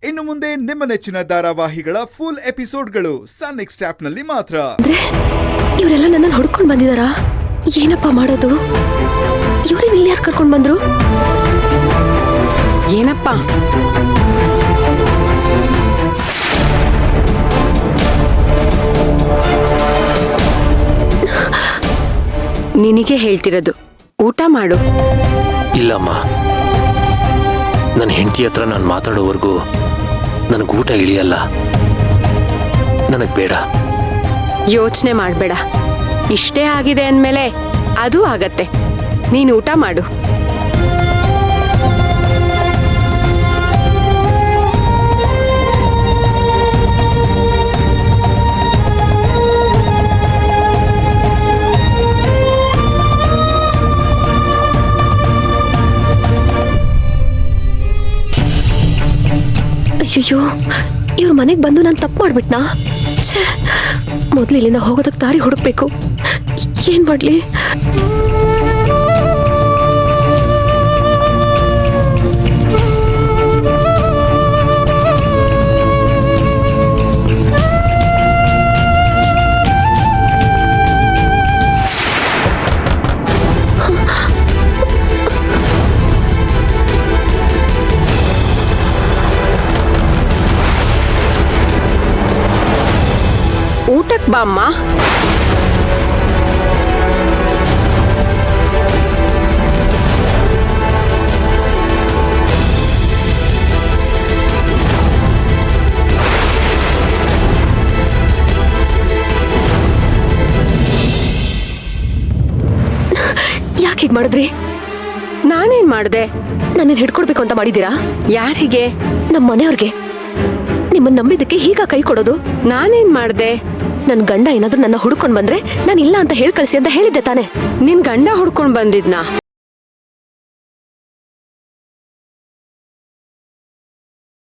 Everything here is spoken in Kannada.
ಇನ್ನು ಮುಂದೆ ನಿಮ್ಮ ನೆಚ್ಚಿನ ಧಾರಾವಾಹಿಗಳ ಫುಲ್ ಎಪಿಸೋಡ್ಗಳು ಸನ್ ನೆಕ್ಸ್ಟ್ ಆಪ್ ನಲ್ಲಿ ಮಾತ್ರ. ಇವರೆಲ್ಲ ನನ್ನನ್ನು ಹುಡ್ಕೊಂಡು ಬಂದಿದಾರಾ? ಏನಪ್ಪ ಮಾಡೋದು? ಇವ್ರನ್ನ ಇಲ್ಲಿ ಯಾರು ಕರ್ಕೊಂಡು ಬಂದ್ರು? ಏನಪ್ಪ ನಿನಗೆ ಹೇಳ್ತಿರೋದು, ಊಟ ಮಾಡು. ಇಲ್ಲಮ್ಮ, ನನ್ನ ಹೆಂಡತಿ ಹತ್ರ ನಾನು ಮಾತಾಡೋವರೆಗೂ ನನಗೆ ಊಟ ಇಳಿಯಲ್ಲ. ನನಗೆ ಬೇಡ. ಯೋಚನೆ ಮಾಡಬೇಡ. ಇಷ್ಟೇ ಆಗಿದೆ ಅಂದಮೇಲೆ ಅದು ಆಗತ್ತೆ. ನೀನು ಊಟ ಮಾಡು. ಅಯ್ಯೋ, ಇವ್ರ ಮನೆಗೆ ಬಂದು ನಾನು ತಪ್ಪು ಮಾಡ್ಬಿಟ್ನಾ? ಮೊದ್ಲು ಇಲ್ಲಿಂದ ಹೋಗೋದಕ್ಕೆ ದಾರಿ ಹುಡುಕ್ಬೇಕು. ಏನ್ ಮಾಡ್ಲಿ? ಊಟಕ್ಕೆ ಬಾಮ್ಮ. ಯಾಕೆ ಹೀಗೆ ಮಾಡಿದ್ರಿ? ನಾನೇನ್ ಮಾಡ್ದೆ? ನನ್ನನ್ನು ಹಿಡ್ಕೊಡ್ಬೇಕು ಅಂತ ಮಾಡಿದ್ದೀರಾ? ಯಾರಿಗೆ? ನಮ್ಮ ಮನೆಯವ್ರಿಗೆ. ನಿಮ್ಮನ್ನ ನಂಬಿದ್ದಕ್ಕೆ ಹೀಗ ಕೈ ಕೊಡೋದು? ನಾನೇನ್ ಮಾಡ್ದೆ? ನನ್ ಗಂಡ ಏನಾದ್ರೂ ನನ್ನ ಹುಡ್ಕೊಂಡ್ ಬಂದ್ರೆ ನಾನು ಇಲ್ಲ ಅಂತ ಹೇಳಿ ಕಳಿಸಿ ಅಂತ ಹೇಳಿದ್ದೆ ತಾನೆ? ನಿನ್ ಗಂಡ ಹುಡ್ಕೊಂಡ್ ಬಂದಿದ್ನಾ?